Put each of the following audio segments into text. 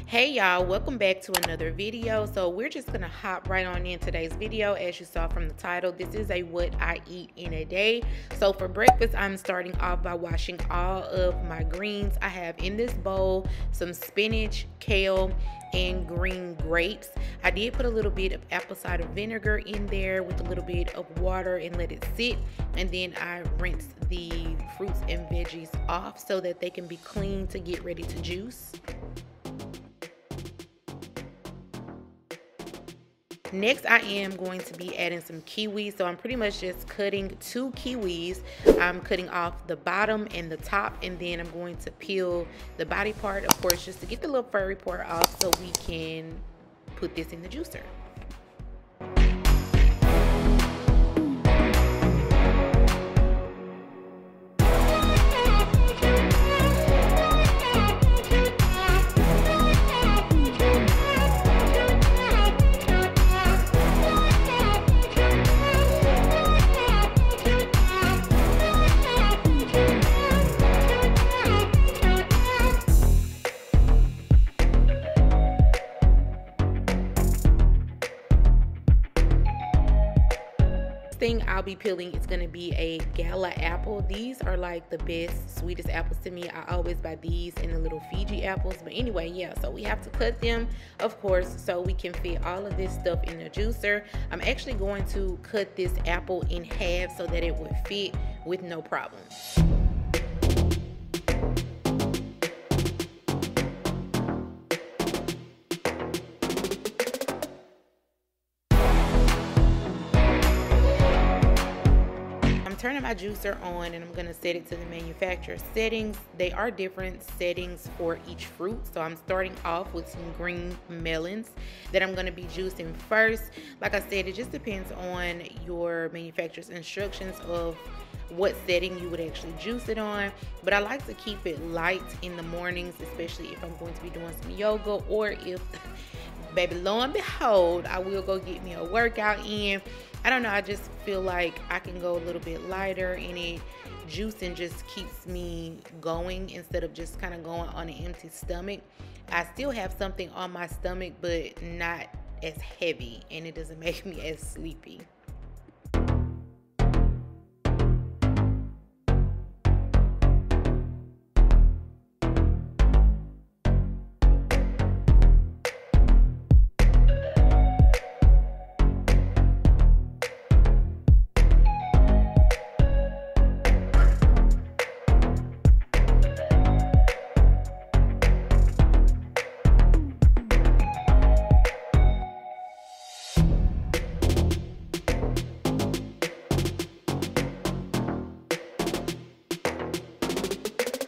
Hey y'all, welcome back to another video. So we're just gonna hop right on in today's video. As you saw from the title, this is a what I eat in a day. So for breakfast, I'm starting off by washing all of my greens. I have in this bowl some spinach, kale, and green grapes. I did put a little bit of apple cider vinegar in there with a little bit of water and let it sit, and then I rinsed the fruits and veggies off so that they can be clean to get ready to juice. Next, I am going to be adding some kiwis. So I'm pretty much just cutting 2 kiwis. I'm cutting off the bottom and the top, and then I'm going to peel the body part, of course, just to get the little furry part off so we can put this in the juicer. Thing I'll be peeling is going to be a gala apple. These are like the best, sweetest apples to me. I always buy these in the little Fiji apples. But anyway, yeah, so we have to cut them, of course, so we can fit all of this stuff in the juicer. I'm actually going to cut this apple in half so that it would fit with no problem. Turning my juicer on, and I'm going to set it to the manufacturer's settings. They are different settings for each fruit. So I'm starting off with some green melons that I'm going to be juicing first. Like I said, it just depends on your manufacturer's instructions of what setting you would actually juice it on, but I like to keep it light in the mornings, especially if I'm going to be doing some yoga, or if baby, lo and behold, I will go get me a workout in. I don't know, I just feel like I can go a little bit lighter, and it juicing just keeps me going instead of just kind of going on an empty stomach. I still have something on my stomach, but not as heavy, and it doesn't make me as sleepy.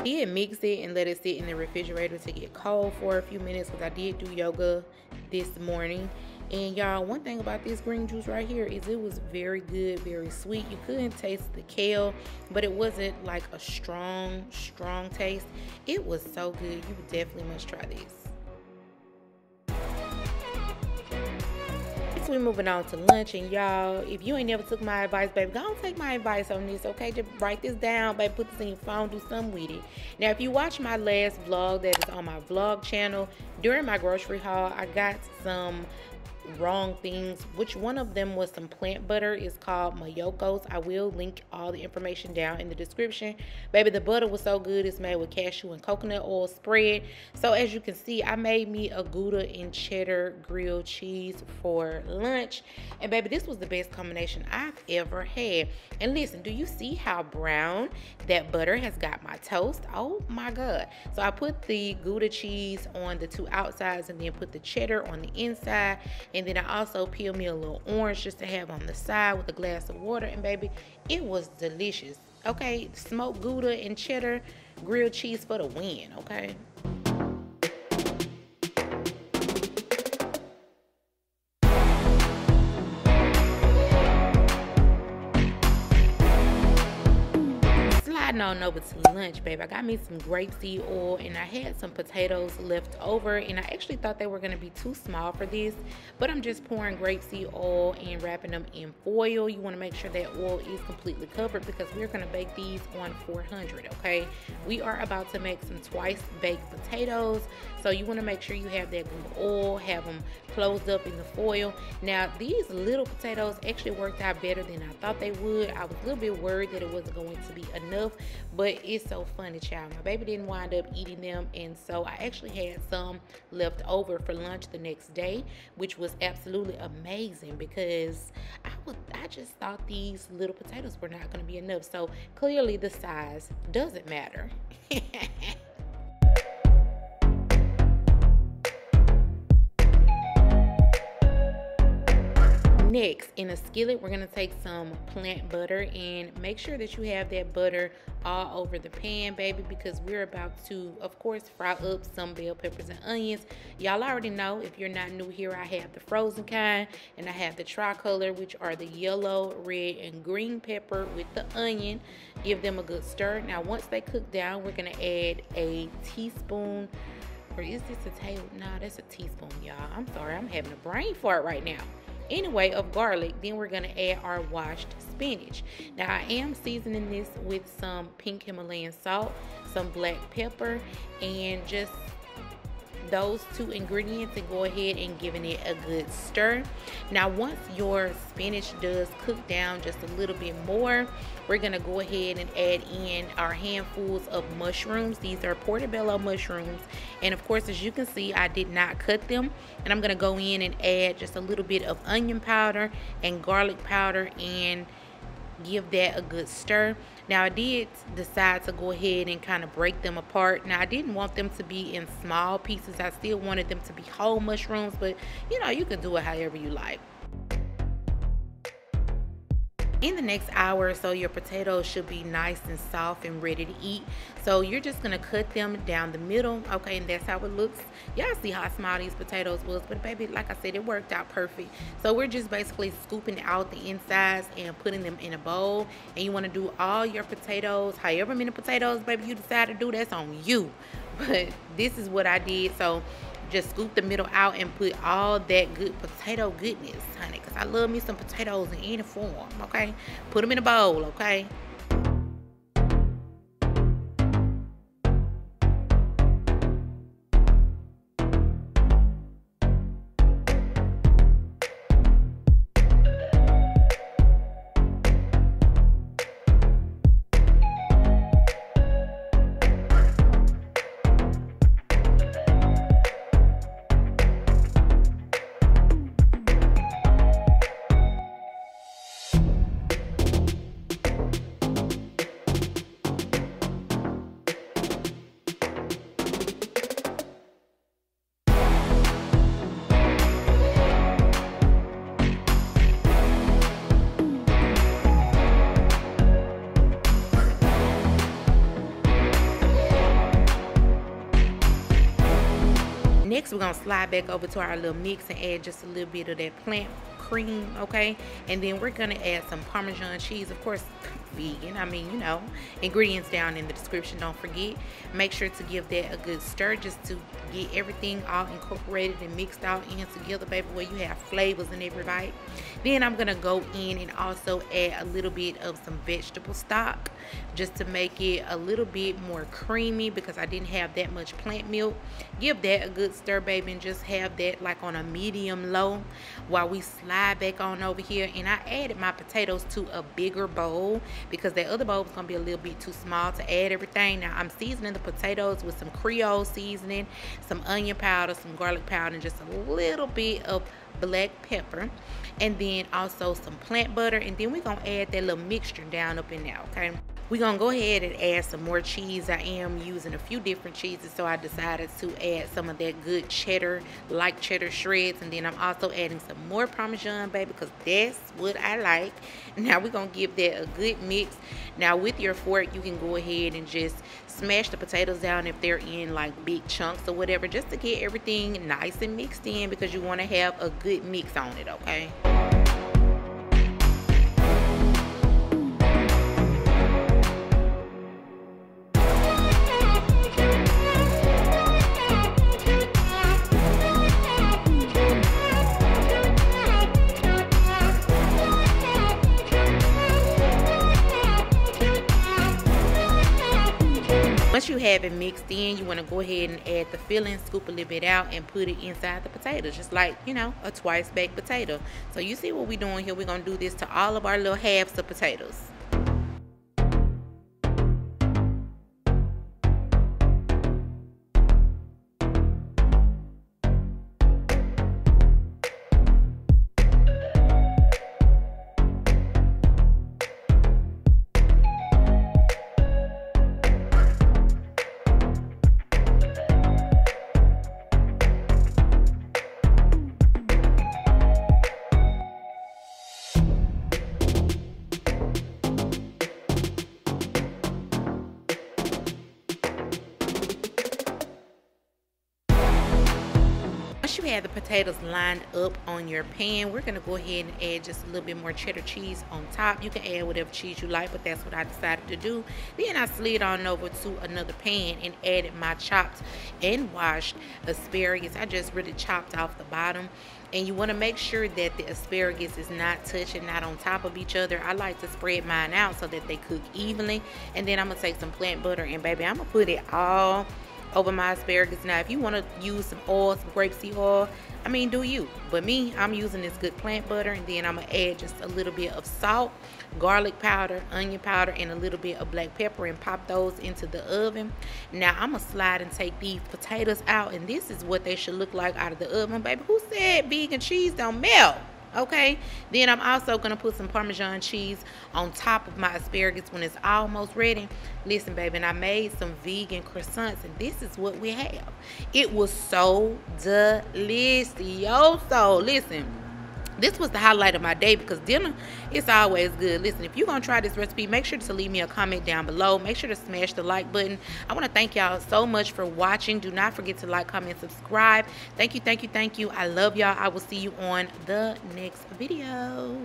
Did mix it and let it sit in the refrigerator to get cold for a few minutes, because I did do yoga this morning. And y'all, one thing about this green juice right here is it was very good, very sweet. You couldn't taste the kale, but it wasn't like a strong taste. It was so good. You definitely must try this. We're moving on to lunch, and y'all, if you ain't never took my advice, baby, go and take my advice on this, okay? Just write this down, baby, put this in your phone, do something with it. Now, if you watch my last vlog that is on my vlog channel, during my grocery haul, I got some wrong things, which one of them was some plant butter. It's called Miyokos. I will link all the information down in the description. Baby, the butter was so good. It's made with cashew and coconut oil spread. So as you can see, I made me a gouda and cheddar grilled cheese for lunch, and baby, this was the best combination I've ever had. And listen, do you see how brown that butter has got my toast? Oh my god. So I put the gouda cheese on the 2 outsides, and then put the cheddar on the inside. And then I also peeled me a little orange just to have on the side with a glass of water. And baby, it was delicious. Okay, smoked gouda and cheddar grilled cheese for the win, okay? Sliding on over to lunch, babe, I got me some grapeseed oil, and I had some potatoes left over, and I actually thought they were going to be too small for this, but I'm just pouring grapeseed oil and wrapping them in foil. You want to make sure that oil is completely covered because we're going to bake these on 400. Okay, we are about to make some twice baked potatoes, So you want to make sure you have that good oil, have them closed up in the foil. Now these little potatoes actually worked out better than I thought they would. I was a little bit worried that it wasn't going to be enough, but it's so funny, child. My baby didn't wind up eating them, and so I actually had some left over for lunch the next day, which was absolutely amazing because I just thought these little potatoes were not going to be enough. So clearly the size doesn't matter. Next, in a skillet, we're going to take some plant butter, and make sure that you have that butter all over the pan, baby, because we're about to, of course, fry up some bell peppers and onions. Y'all already know, if you're not new here, I have the frozen kind, and I have the tricolor, which are the yellow, red, and green pepper with the onion. Give them a good stir. Now, once they cook down, we're going to add a teaspoon, or is this a table? No, that's a teaspoon, y'all. I'm sorry, I'm having a brain fart right now. Anyway, of garlic. Then we're going to add our washed spinach. Now I am seasoning this with some pink Himalayan salt, some black pepper, and just those two ingredients, and go ahead and giving it a good stir. Now once your spinach does cook down just a little bit more, we're gonna go ahead and add in our handfuls of mushrooms. These are Portobello mushrooms, and of course, as you can see, I did not cut them, and I'm gonna go in and add just a little bit of onion powder and garlic powder and give that a good stir. Now I did decide to go ahead and kind of break them apart. Now I didn't want them to be in small pieces. I still wanted them to be whole mushrooms, but you know, you can do it however you like. In the next hour or so, your potatoes should be nice and soft and ready to eat. So you're just gonna cut them down the middle, okay, and that's how it looks. Y'all see how small these potatoes was, but baby, like I said, it worked out perfect. So we're just basically scooping out the insides and putting them in a bowl. And you wanna do all your potatoes, however many potatoes, baby, you decide to do, that's on you. But this is what I did. So just scoop the middle out and put all that good potato goodness, honey, because I love me some potatoes in any form, okay? Put them in a bowl, okay? Next, we're gonna slide back over to our little mix and add just a little bit of that plant cream, okay? And then we're gonna add some Parmesan cheese, of course, vegan. I mean, you know, ingredients down in the description, don't forget. Make sure to give that a good stir just to get everything all incorporated and mixed out in together, baby, where you have flavors in every bite. Then I'm gonna go in and also add a little bit of some vegetable stock just to make it a little bit more creamy because I didn't have that much plant milk. Give that a good stir, baby, and just have that like on a medium low while we slide back on over here. And I added my potatoes to a bigger bowl because that other bowl was gonna be a little bit too small to add everything. Now I'm seasoning the potatoes with some Creole seasoning, some onion powder, some garlic powder, and just a little bit of black pepper, and then also some plant butter. And then we're gonna add that little mixture down up in there, okay? We're gonna go ahead and add some more cheese. I am using a few different cheeses, so I decided to add some of that good cheddar, like cheddar shreds, and then I'm also adding some more Parmesan, baby, because that's what I like. Now we're gonna give that a good mix. Now with your fork, you can go ahead and just smash the potatoes down if they're in like big chunks or whatever, just to get everything nice and mixed in because you want to have a good mix on it, okay? Once you have it mixed in, you want to go ahead and add the filling, scoop a little bit out, and put it inside the potatoes, just like, you know, a twice baked potato. So you see what we're doing here. We're going to do this to all of our little halves of potatoes. Once you have the potatoes lined up on your pan, we're going to go ahead and add just a little bit more cheddar cheese on top. You can add whatever cheese you like, but that's what I decided to do. Then I slid on over to another pan and added my chopped and washed asparagus. I just really chopped off the bottom. And you want to make sure that the asparagus is not touching, not on top of each other. I like to spread mine out so that they cook evenly. And then I'm going to take some plant butter and baby, I'm going to put it all over my asparagus. Now if you want to use some oil, some grapeseed oil, I mean, do you. But me, I'm using this good plant butter, and then I'm going to add just a little bit of salt, garlic powder, onion powder, and a little bit of black pepper, and pop those into the oven. Now I'm going to slide and take these potatoes out, and this is what they should look like out of the oven. Baby, who said vegan cheese don't melt? Okay, then I'm also going to put some Parmesan cheese on top of my asparagus when it's almost ready. Listen, baby, and I made some vegan croissants, and this is what we have. It was so delicious. So listen, this was the highlight of my day because dinner is always good. Listen, if you're going to try this recipe, make sure to leave me a comment down below. Make sure to smash the like button. I want to thank y'all so much for watching. Do not forget to like, comment, subscribe. Thank you, thank you, thank you. I love y'all. I will see you on the next video.